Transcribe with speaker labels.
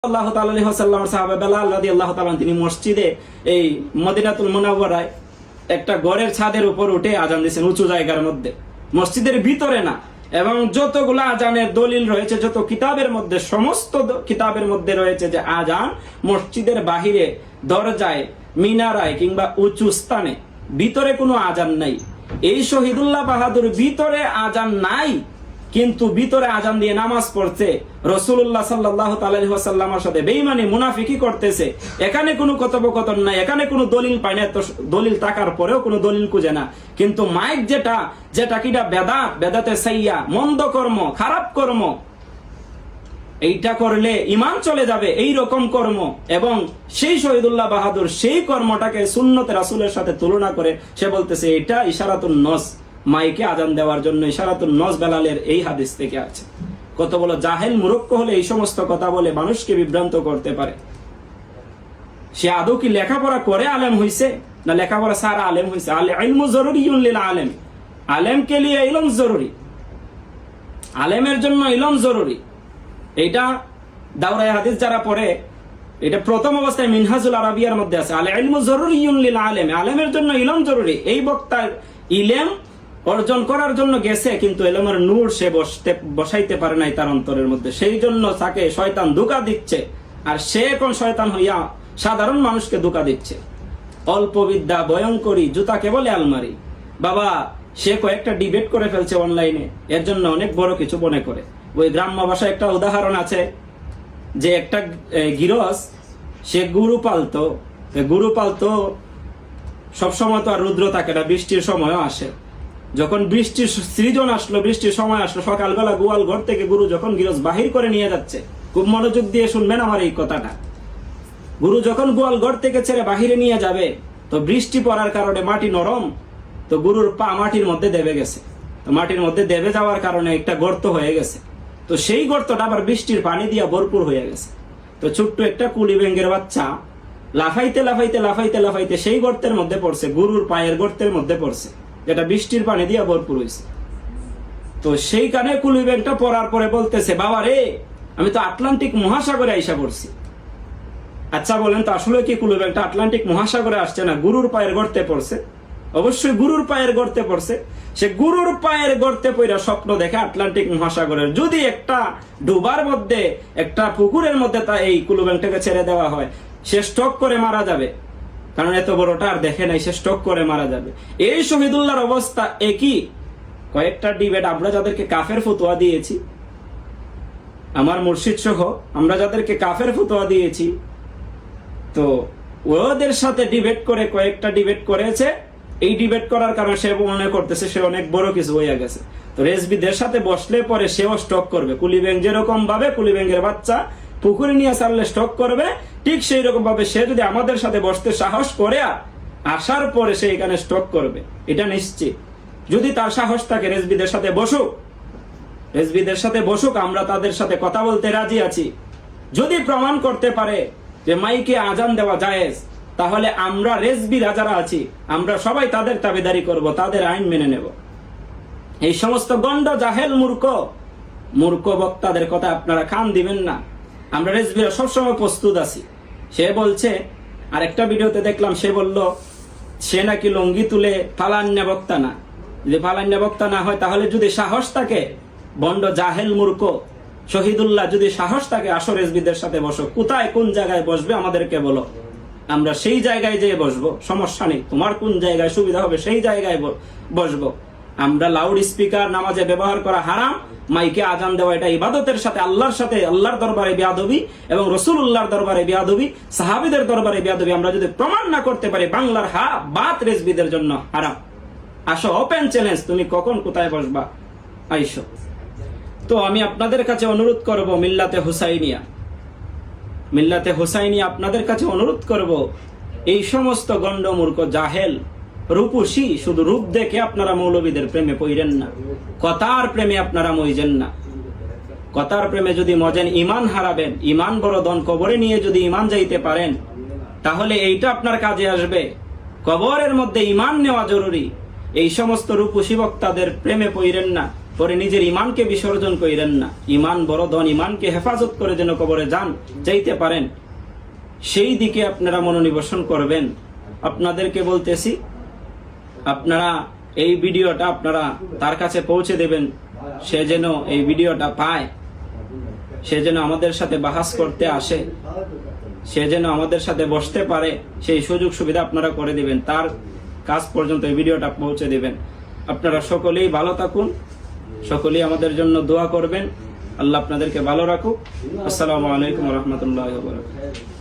Speaker 1: সাল্লাল্লাহু তাআলা আলাইহি ওয়াসাল্লামের সাহাবা বেলাল রাদিয়াল্লাহু তাআলা তিনি মসজিদে এই মদিনাতুল মুনাওয়ারায় একটা ঘরের ছাদের উপর উঠে আজান দিয়েছেন, উঁচু জায়গার মধ্যে, মসজিদের ভিতরে না। এবং যতগুলো আজানের দলিল রয়েছে, যত কিতাবের মধ্যে, সমস্ত কিতাবের মধ্যে রয়েছে যে আজান মসজিদের বাহিরে, দরজায়, মিনারায় কিংবা উঁচু স্থানে, ভিতরে কোনো আজান নাই। এই শহীদুল্লাহ বাহাদুর ভিতরে আজান নাই, কিন্তু ভিতরে আজান দিয়ে নামাজ পড়ছে, রাসূলুল্লাহ সাল্লাল্লাহু আলাইহি ওয়াসাল্লামের সাথে বেঈমানি মুনাফিকি করতেছে। এখানে কোনো কথোপকথন নাই, এখানে কোনো দলিল পায় না। তো দলিল থাকার পরেও কোনো দলিল খুঁজে না। কিন্তু মাইক যেটা কিটা বেদাতে সাইয়া, মন্দ কর্ম, খারাপ কর্ম, এইটা করলে ইমান চলে যাবে, এই রকম কর্ম। এবং সেই শহীদুল্লাহ বাহাদুর সেই কর্মটাকে সুন্নতে রাসূলের সাথে তুলনা করে সে বলতেছে এটা ইশারাতুন নস, মাইকে আজান দেওয়ার জন্য ইশারাতুন নস বেলালের এই হাদিস থেকে আছে। কত বড় জাহেল মূর্খ হলে এই সমস্ত কথা বলে মানুষকে বিভ্রান্ত করতে পারে। সে আদৌ কি লেখাপড়া করে আলেম হইছে, না লেখাপড়া সারা আলেম হইছে? ইলমু জরুরিয়ুন লিল আলেম, আলেম কে লিয়ে ইলম জরুরি, আলেমের জন্য ইলম জরুরি। এইটা দাওরায়ে হাদিস যারা পড়ে, এটা প্রথম অবস্থায় মিনহাজুল আরাবিয়ার মধ্যে আছে, আল ইলমু জরুরিয়ুন লিল আলেম, আলেমের জন্য ইলম জরুরি। এই বক্তার ইলম অর্জন করার জন্য গেছে, কিন্তু ইলমের নূর সে বসাইতে পারে নাই তার অন্তরের মধ্যে, সেই জন্য তাকে শয়তান ধোঁকা দিচ্ছে। আর সে এখন শয়তান হইয়া সাধারণ মানুষকে ধোঁকা দিচ্ছে। অল্প বিদ্যা ভয়ঙ্করী, জুতাকে বলে আলমারি। বাবা, সে কয়েকটা ডিবেট করে ফেলছে অনলাইনে, এর জন্য অনেক বড় কিছু মনে করে। ওই গ্রাম্য ভাষায় একটা উদাহরণ আছে যে একটা গৃহস্থ, সে গরু পালতো, সবসময় তো আর রুদ্র থাকে না, বৃষ্টির সময়ও আসে। যখন বৃষ্টির সৃজন আসলো, বৃষ্টির সময় আসলো, সকালবেলা গোয়াল ঘর থেকে গরু যখন গৃহস্থ বাহির করে নিয়ে যাচ্ছে, খুব মনোযোগ দিয়ে শুনবেন আমার এই কথাটা, গরু যখন গোয়াল ঘর থেকে ছেড়ে বাহিরে নিয়ে যাবে, তো বৃষ্টি পড়ার কারণে মাটি নরম, তো গরুর পা মাটির মধ্যে দেবে গেছে। তো মাটির মধ্যে দেবে যাওয়ার কারণে একটা গর্ত হয়ে গেছে। তো সেই গর্তটা আবার বৃষ্টির পানি দিয়ে ভরপুর হয়ে গেছে। তো ছোট্ট একটা কুলি ব্যাঙের বাচ্চা লাফাইতে সেই গর্তের মধ্যে পড়ছে, গরুর পায়ের গর্তের মধ্যে পড়ছে, যেটা বৃষ্টির পানি দিয়ে ভরপুর হয়েছে। তো সেইখানে কুলি ব্যাঙটা পড়ার পরে বলতেছে, বাবা রে, আমি তো আটলান্টিক মহাসাগরে আইসা পড়ছি। আচ্ছা বলেন তো, আসলে কি কুলি ব্যাঙটা আটলান্টিক মহাসাগরে আসছে না গুরুর পায়ের গর্তে পড়ছে? অবশ্যই গুরুর পায়ের গর্তে পড়ছে। সে গুরুর পায়ের গর্তে পড়া স্বপ্ন দেখে আটলান্টিক মহাসাগরের। যদি একটা ডুবার মধ্যে, একটা পুকুরের মধ্যে তা এই কুলু ব্যাঙটাকে ছেড়ে দেওয়া হয়, সে স্ট্রোক করে মারা যাবে, কারণ এত বড়টা আর দেখে নাই, সে স্ট্রোক করে মারা যাবে। এই শহীদুল্লাহর অবস্থা একই। কয়েকটা ডিবেট আমরা যাদেরকে কাফের ফতোয়া দিয়েছি, আমার মুর্শিদ সহ আমরা যাদেরকে কাফের ফতোয়া দিয়েছি, তো ওদের সাথে ডিবেট করে, কয়েকটা ডিবেট করেছে। এই ডিবেট করার কারণে সে মনে করতেছে সে অনেক বড় কিছু হয়ে গেছে। তো রেজবিদের সাথে বসলে পরে সেও স্টক করবে। কুলি ব্যাঙ যেরকম ভাবে কুলি ব্যাঙের বাচ্চা পুকুরে নিয়ে ছাড়লে স্টক করবে, ঠিক সেই রকম ভাবে সে যদি আমাদের সাথে বসতে সাহস করে আসার পরে সে এখানে স্টক করবে, এটা নিশ্চিত। যদি তার সাহস থাকে রেজবিদের সাথে বসুক, আমরা তাদের সাথে কথা বলতে রাজি আছি। যদি প্রমাণ করতে পারে যে মাইকে আজান দেওয়া জায়েজ, তাহলে আমরা রেজবিরা যারা আছি, আমরা সবাই তাদের তাবেদারি করব, তাদের আইন মেনে নেব। এই সমস্ত গন্ড জাহেল মূর্খ বক্তাদের কথা আপনারা কান দিবেন না। আমরা রেজবিরা সবসময় প্রস্তুত আছি। সে বলছে, আর একটা ভিডিওতে দেখলাম, সে বলল সে নাকি লঙ্গি তুলে ফালান্না বক্তা না। যদি ফালান্না বক্তা না হয়, তাহলে যদি সাহস থাকে, বন্ড জাহেল মূর্খ শহীদুল্লাহ যদি সাহস থাকে, আসো রেজবিদের সাথে বসো। কোথায় কোন জায়গায় বসবে আমাদেরকে বলো, আমরা সেই জায়গায় যেয়ে বসবো, সমস্যা নেই। তোমার কোন জায়গায় সুবিধা হবে সেই জায়গায় বসবো। আমরা লাউড স্পিকার নামাজে ব্যবহার করা হারাম, মাইকে আজান দেওয়া এটা ইবাদতের সাথে, আল্লাহর সাথে, আল্লাহর দরবারে বেয়াদবি এবং রাসূলুল্লাহর দরবারে বেয়াদবি, সাহাবীদের দরবারে বেয়াদবি। আমরা যদি প্রমাণ না করতে পারি, বাংলার বাত রেজবিদের জন্য হারাম। আসো, ওপেন চ্যালেঞ্জ, তুমি কখন কোথায় বসবা, আইসো। তো আমি আপনাদের কাছে অনুরোধ করব, মিল্লাতে হুসাইনিয়া আপনাদের কাছে অনুরোধ করব, এই সমস্ত গন্ডমূর্খ জাহেল রূপসী, শুধু রূপ দেখে আপনারা মৌলবীদের প্রেমে পড়েন না, কথার প্রেমে আপনারা মইজেন না। কথার প্রেমে যদি মজেন, ইমান হারাবেন। ইমান বড় ধন, কবরে নিয়ে যদি ইমান যাইতে পারেন, তাহলে এইটা আপনার কাজে আসবে। কবরের মধ্যে ইমান নেওয়া জরুরি। এই সমস্ত রূপসী বক্তাদের প্রেমে পড়েন না। পরে নিজের ইমানকে বিসর্জন করিলেন না। ইমান বড় ধন, ইমানকে হেফাজত করে যেন কবরে যান যাইতে পারেন, সেই দিকে আপনারা মনোনিবেশন করবেন। আপনাদেরকে বলতেছি, আপনারা এই ভিডিওটা আপনারা তার কাছে পৌঁছে দেবেন, সে যেন এই ভিডিওটা পায়, সে যেন আমাদের সাথে বাহাস করতে আসে, সে যেন আমাদের সাথে বসতে পারে, সেই সুযোগ সুবিধা আপনারা করে দিবেন। তার কাজ পর্যন্ত এই ভিডিওটা পৌঁছে দিবেন। আপনারা সকলেই ভালো থাকুন, সকলেই আমাদের জন্য দোয়া করবেন। আল্লাহ আপনাদেরকে ভালো রাখুক। আসসালামু আলাইকুম ওয়া রাহমাতুল্লাহি ওয়া বারাকাতুহু।